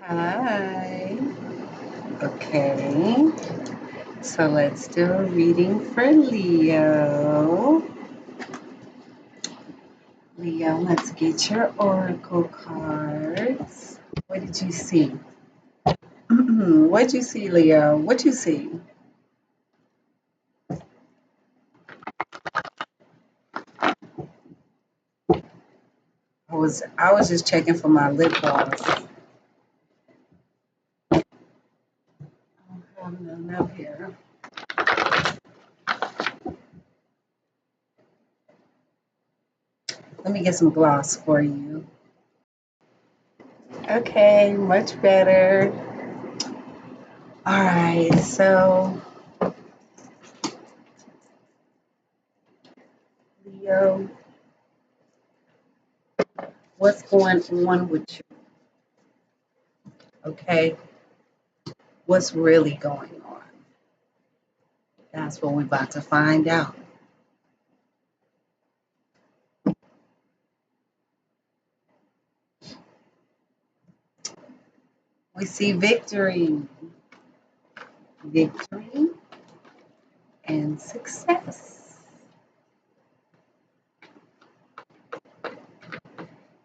Hi. Okay. So let's do a reading for Leo. Leo, let's get your oracle cards. What did you see? What'd you see, Leo? What you see? I was just checking for my lip gloss. I don't have none up here. Let me get some gloss for you. Okay, much better. All right, so Leo, what's going on with you? Okay, what's really going on? That's what we're about to find out. We see victory and success.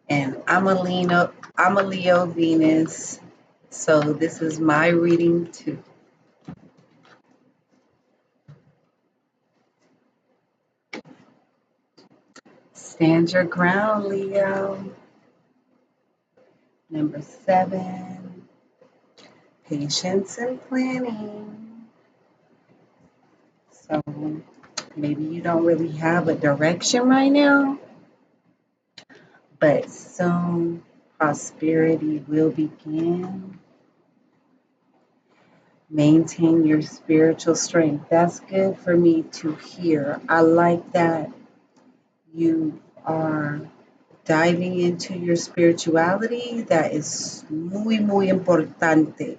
And I'm a Leo Venus, so this is my reading too. Stand your ground, Leo. Number 7, patience and planning. So maybe you don't really have a direction right now, but soon prosperity will begin. Maintain your spiritual strength. That's good for me to hear. I like that you are diving into your spirituality. That is muy importante.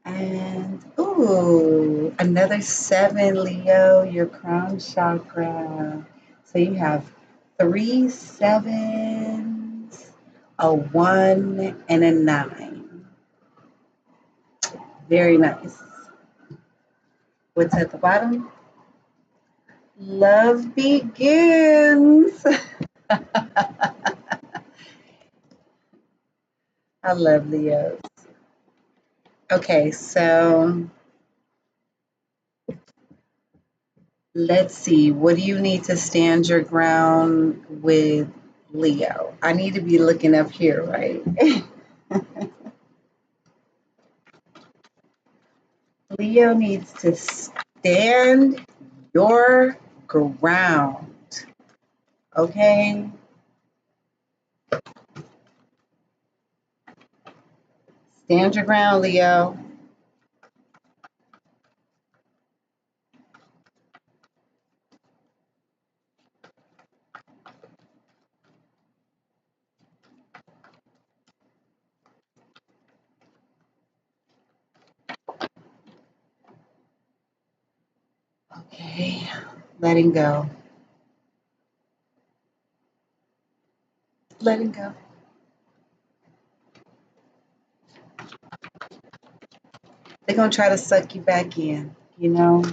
And ooh, another 7, Leo, your crown chakra. So you have 3 7s, a 1, and a 9. Very nice. What's at the bottom? Love begins. I love Leos. Okay, so let's see. What do you need to stand your ground with Leo? I need to be looking up here, right? Leo needs to stand your ground. Okay? Stand your ground, Leo. Okay. Letting go. Letting go. They're going to try to suck you back in, you know?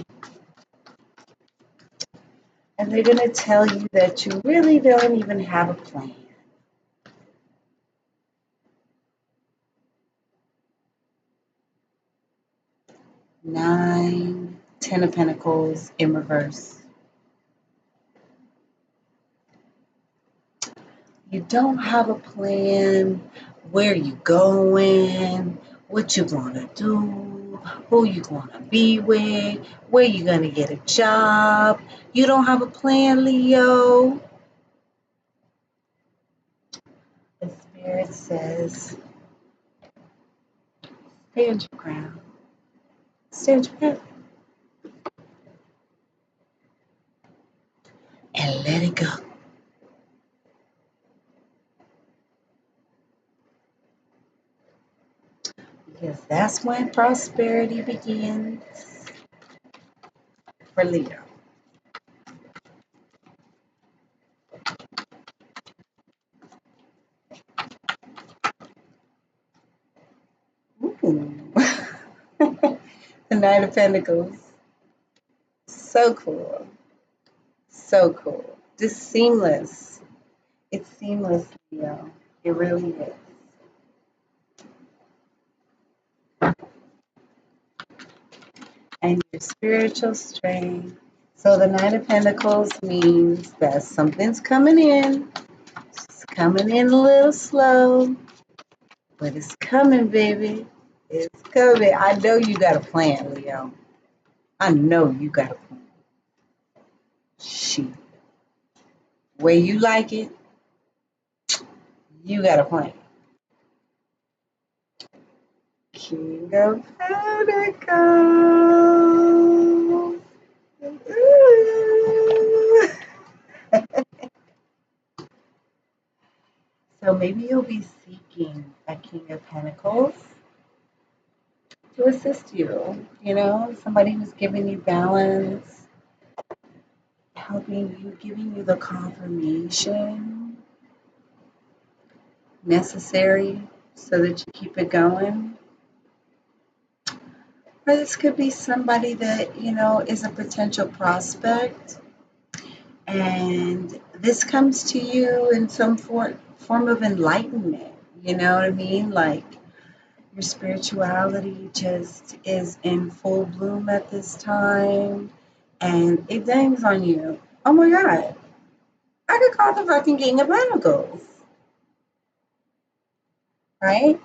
And they're going to tell you that you really don't even have a plan. 9, 10 of Pentacles in reverse. You don't have a plan. Where you going? What you gonna do? Who you gonna be with? Where you gonna get a job? You don't have a plan, Leo. The spirit says, stand your ground. Stand your ground. And let it go. Because that's when prosperity begins for Leo. The Nine of Pentacles. So cool. So cool. Just seamless. It's seamless, Leo. It really is. And your spiritual strength. So the Nine of Pentacles means that something's coming in. It's coming in a little slow, but it's coming, baby. It's coming. I know you got a plan, Leo. I know you got a plan. Shit. Way you like it, you got a plan. King of Pentacles. Ooh. So maybe you'll be seeking a King of Pentacles to assist you. You know, somebody who's giving you balance, helping you, giving you the confirmation necessary so that you keep it going. Or this could be somebody that, you know, is a potential prospect, and this comes to you in some form of enlightenment. You know what I mean? Like your spirituality just is in full bloom at this time, and it dangs on you. Oh my God, I could call the fucking King of Pentacles, right?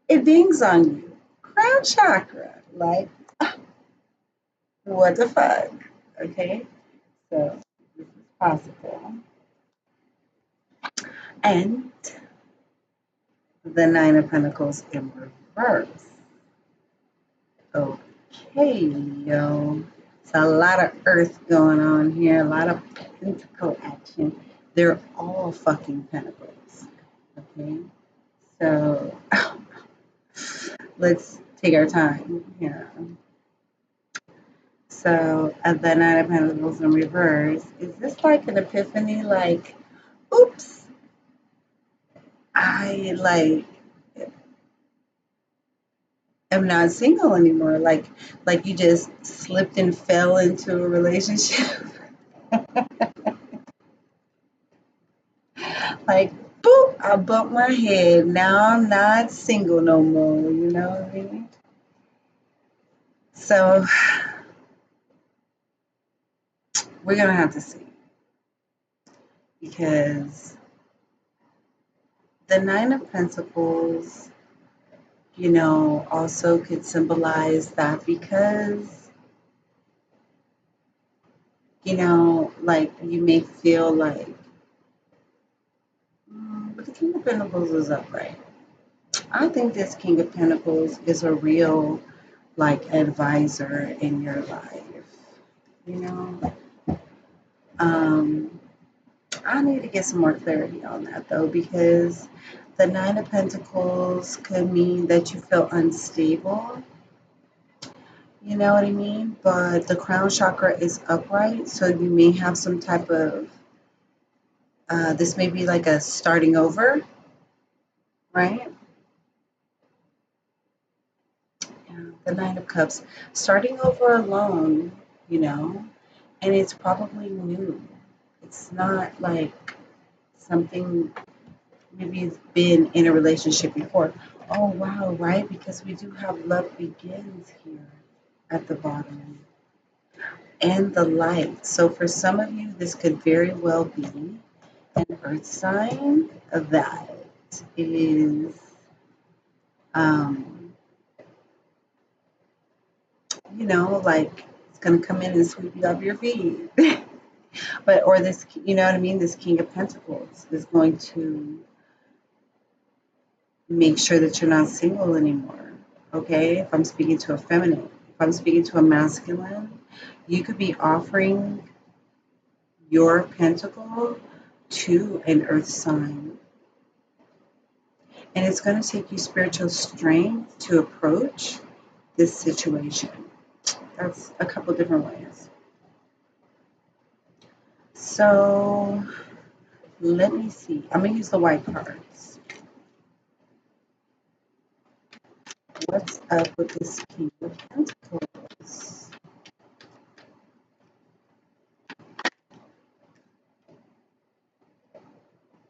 It dings on you. Crown chakra, like, what the fuck? Okay, so this is possible. And the Nine of Pentacles in reverse. Okay, yo. It's a lot of earth going on here, a lot of pentacle action. They're all fucking pentacles. Okay, so let's take our time here. So, the Nine of Pentacles in reverse. Is this like an epiphany? Like, oops, I like am not single anymore. Like you just slipped and fell into a relationship. Like, boop, I bumped my head. Now I'm not single no more. You know what I mean? So we're gonna have to see, because the Nine of Pentacles, you know, also could symbolize that, because, you know, like you may feel like, but the King of Pentacles is upright. I think this King of Pentacles is a real, like, advisor in your life. You know, I need to get some more clarity on that though, because the Nine of Pentacles could mean that you feel unstable. You know what I mean? But the crown chakra is upright, so you may have some type of, this may be like a starting over, right? Yeah, the Nine of Cups, starting over alone, you know, and it's probably new. It's not like something, maybe you've been in a relationship before. Oh, wow, right? Because we do have love begins here at the bottom, and the light. So for some of you, this could very well be an earth sign that is, um, you know, like it's going to come in and sweep you off your feet. But, or this, you know what I mean? This King of Pentacles is going to make sure that you're not single anymore. Okay? If I'm speaking to a feminine, if I'm speaking to a masculine, you could be offering your pentacle to an earth sign. And it's going to take you spiritual strength to approach this situation. That's a couple different ways. So let me see. I'm going to use the white cards. What's up with this King of Pentacles?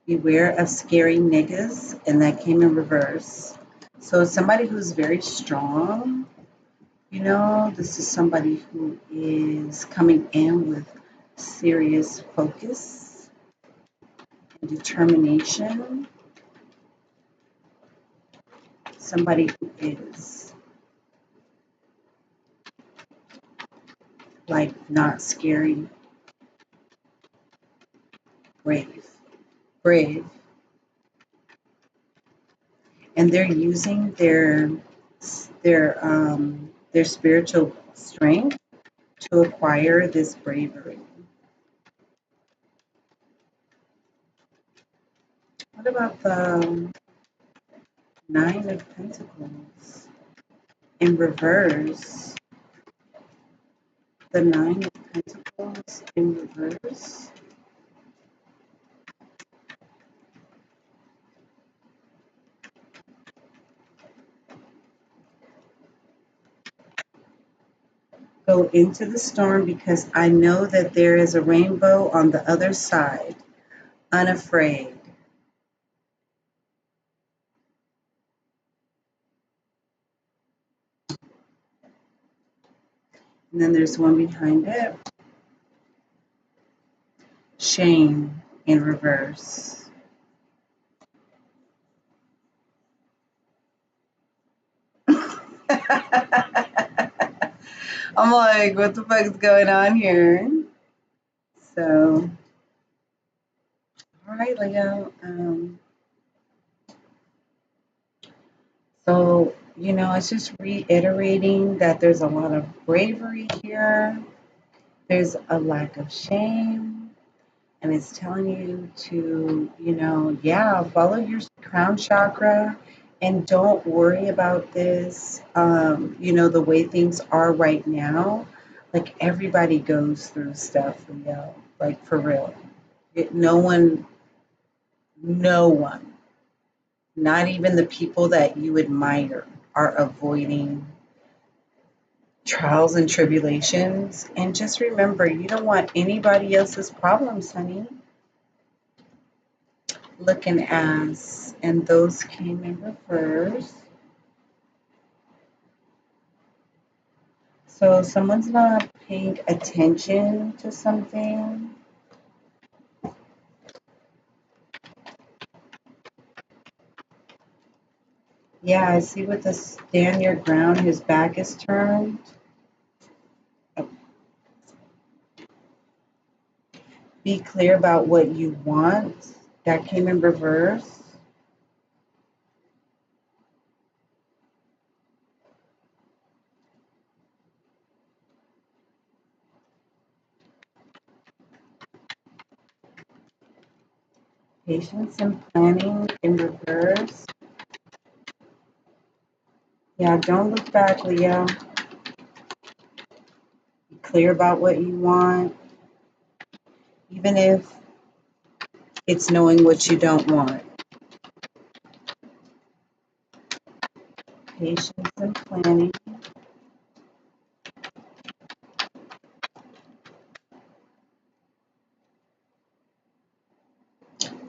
Beware of scary niggas, and that came in reverse. So somebody who's very strong, this is somebody who is coming in with serious focus and determination. Somebody who is like not scary, brave, and they're using their spiritual strength to acquire this bravery. What about the Nine of Pentacles in reverse? The Nine of Pentacles in reverse. Go into the storm because I know that there is a rainbow on the other side. Unafraid. And then there's one behind it. Shame in reverse. I'm like, what the fuck is going on here? So, all right, Leo. So, it's just reiterating that there's a lot of bravery here. There's a lack of shame. And it's telling you to, follow your crown chakra and don't worry about this. The way things are right now, like everybody goes through stuff, Leo, like for real. No one, not even the people that you admire, are avoiding trials and tribulations. And just remember, you don't want anybody else's problems, honey. Looking as, and those came in reverse. So someone's not paying attention to something. Yeah, I see with the stand your ground, his back is turned. Be clear about what you want. That came in reverse. Patience and planning in reverse. Yeah, don't look back, Leo. Be clear about what you want, even if it's knowing what you don't want. Patience and planning.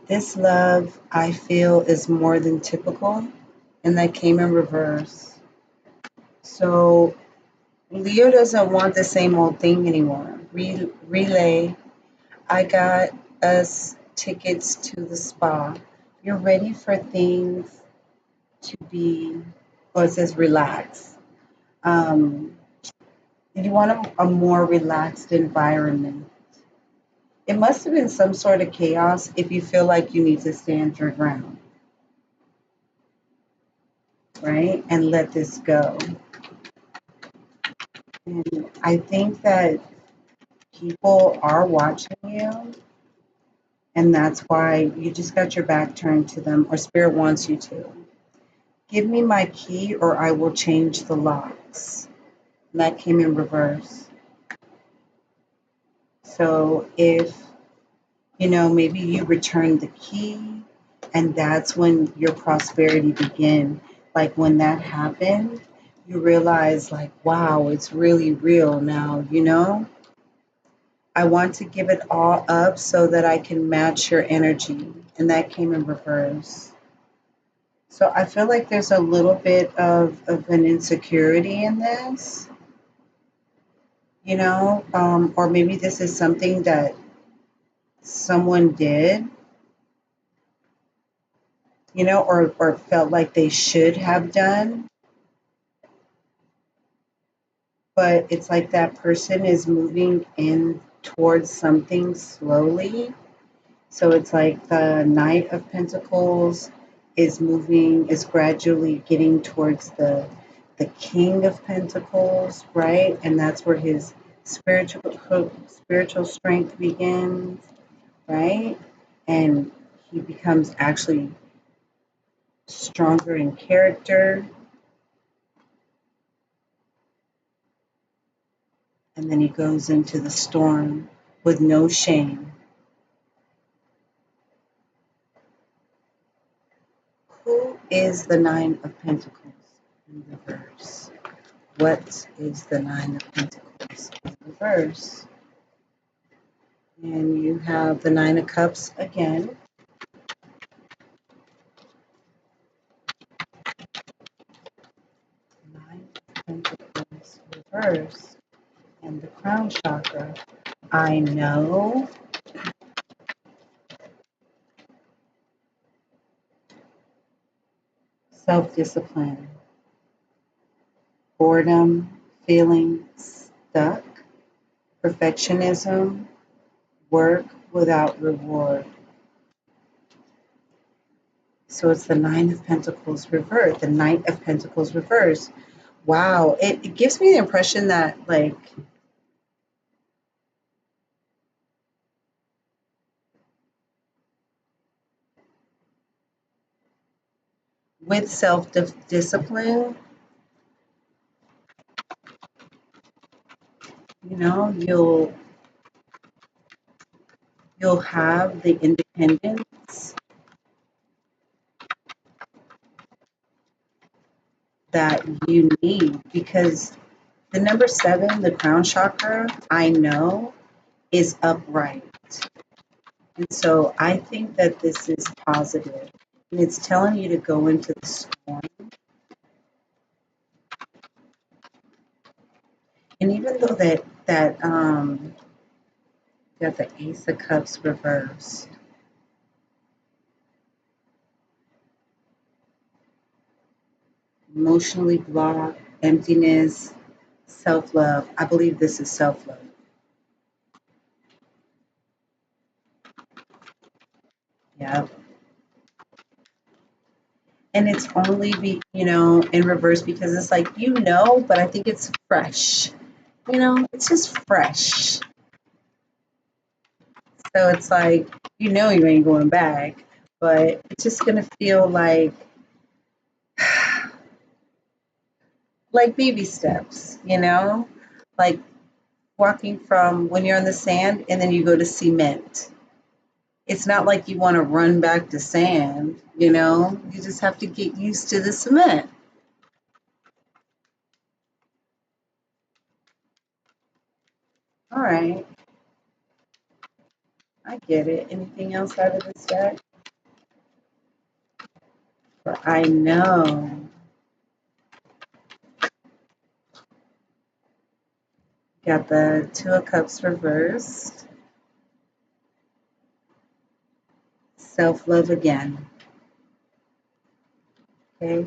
This love, I feel, is more than typical, and that came in reverse. So Leo doesn't want the same old thing anymore. Relay, I got us tickets to the spa. You're ready for things to be, it says relax. You want a more relaxed environment. It must have been some sort of chaos if you feel like you need to stand your ground, right? And let this go. And I think that people are watching you, and that's why you just got your back turned to them, or Spirit wants you to. Give me my key, or I will change the locks. And that came in reverse. So if, maybe you return the key, and that's when your prosperity begin. like when that happened, you realize like, wow, it's really real now, you know? I want to give it all up so that I can match your energy. And that came in reverse. So I feel like there's a little bit of an insecurity in this, you know, or maybe this is something that someone did, you know, or felt like they should have done. But it's like that person is moving in towards something slowly. So it's like the Knight of Pentacles is gradually getting towards the King of Pentacles, right? And that's where his spiritual strength begins, right? And he becomes actually stronger in character, and then he goes into the storm with no shame. Who is the Nine of Pentacles in reverse? What is the Nine of Pentacles in reverse? And you have the Nine of Cups again. Nine of Pentacles reverse. And the Crown Chakra. I know. Self-discipline. Boredom. Feeling stuck. Perfectionism. Work without reward. So it's the Nine of Pentacles reversed, the Knight of Pentacles reversed. Wow, it gives me the impression that like with self-discipline, you know, you'll have the independence that you need because the number 7, the crown chakra, I know is upright. And so I think that this is positive. And it's telling you to go into the storm. And even though that got the Ace of Cups reversed, emotionally blocked, emptiness, self-love. I believe this is self-love. Yeah. And it's only in reverse because it's like, but I think it's fresh. It's just fresh. So it's like, you ain't going back, but it's just gonna feel like baby steps, like walking from when you're on the sand and then you go to cement. It's not like you want to run back to sand, you just have to get used to the cement. All right, I get it. Anything else out of this deck? For I know. Got the Two of Cups reversed. Self-love again. Okay.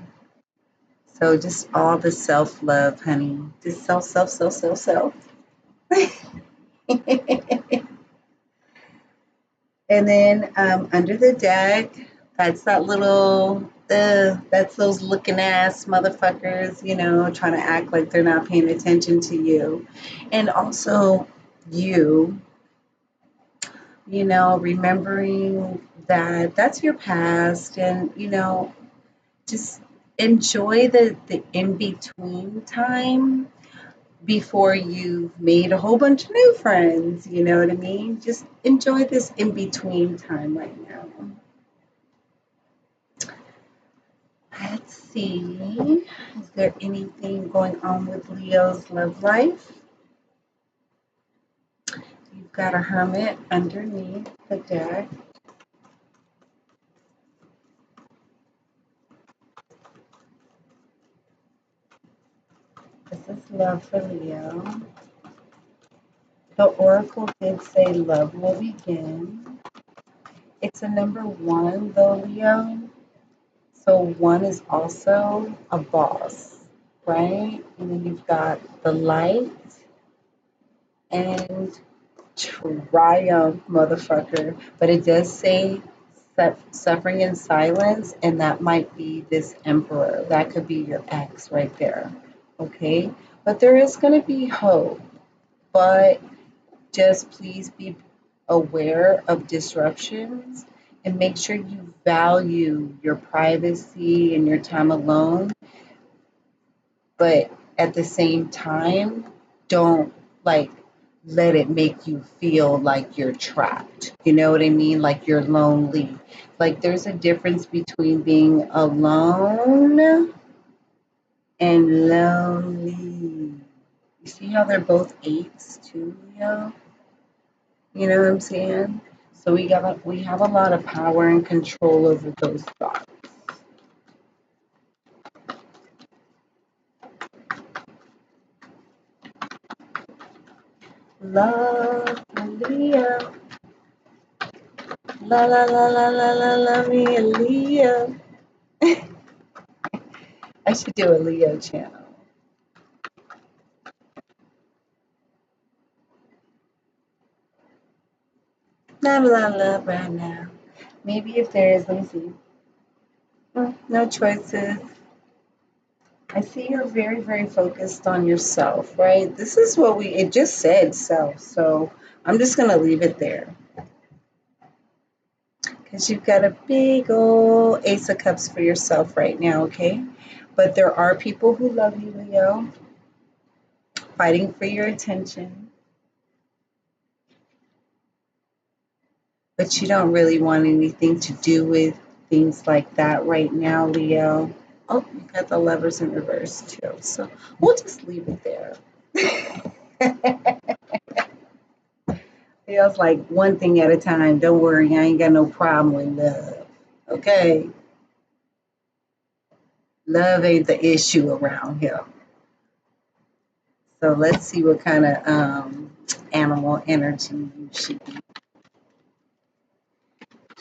So just all the self-love, honey. Just self, self, self, self, self. And then under the deck, that's that's those looking ass motherfuckers, trying to act like they're not paying attention to you. And also you, remembering that that's your past and, just enjoy the in-between time before you've made a whole bunch of new friends. You know what I mean? Just enjoy this in between time right now. Let's see. Is there anything going on with Leo's love life? You've got a hermit underneath the deck. This is love for Leo. The oracle did say love will begin. It's a number one though, Leo. So one is also a boss, right? And then you've got the light and triumph, motherfucker. But it does say suffering in silence, and that might be this emperor. That could be your ex right there. Okay? But there is going to be hope. But just please be aware of disruptions and make sure you value your privacy and your time alone. But at the same time, don't like let it make you feel like you're trapped. You know what I mean? Like you're lonely. Like there's a difference between being alone and lonely. You see how they're both eights too, Leo? You know what I'm saying? So we have a lot of power and control over those thoughts. Love Leo. La la la la la la la me a Leo. I should do a Leo channel. Not a lot of love right now. Maybe if there is, let me see. No choices. I see you're very, very focused on yourself, right? This is what it just said self. So I'm just going to leave it there. Because you've got a big old Ace of Cups for yourself right now, okay? But there are people who love you, Leo, fighting for your attention. But you don't really want anything to do with things like that right now, Leo. Oh, you got the lovers in reverse too. So we'll just leave it there. Leo's like one thing at a time. Don't worry, I ain't got no problem with love. Okay? Love ain't the issue around here. So let's see what kind of animal energy you should be.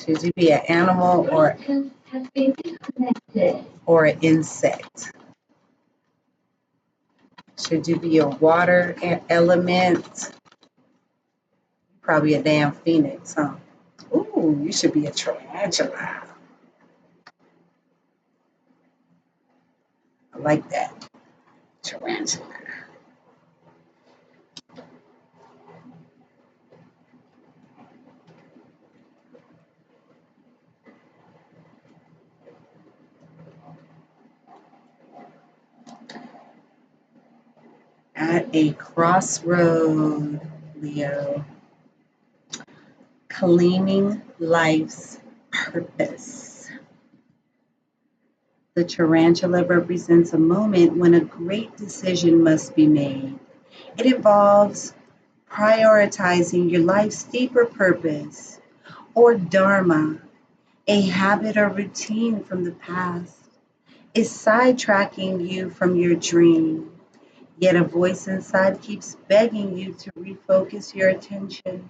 Should you be an animal or an insect? Should you be a water element? Probably a damn phoenix, huh? Ooh, you should be a tarantula. I like that. Tarantula. At a crossroad, Leo, claiming life's purpose. The tarantula represents a moment when a great decision must be made. It involves prioritizing your life's deeper purpose or dharma, a habit or routine from the past, is sidetracking you from your dream. Yet a voice inside keeps begging you to refocus your attention.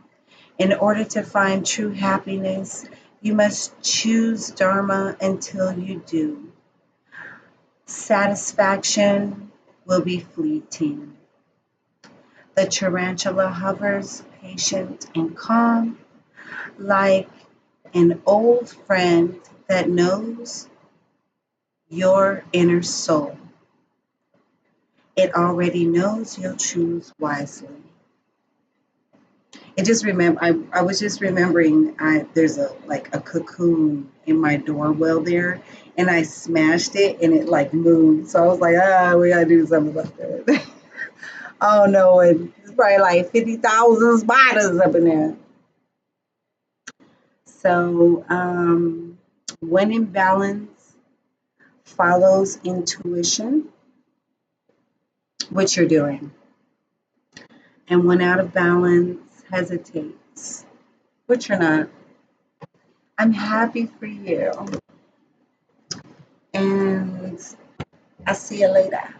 In order to find true happiness, you must choose Dharma until you do. Satisfaction will be fleeting. The tarantula hovers, patient and calm, like an old friend that knows your inner soul. It already knows you'll choose wisely. It just I was just remembering there's a cocoon in my door well there, and I smashed it and it like moved. So I was like, we gotta do something about that. Oh no, it's probably like 50,000 spiders up in there. So when in balance, follows intuition, which you're doing. And when out of balance, hesitates, which you're not. I'm happy for you. And I'll see you later.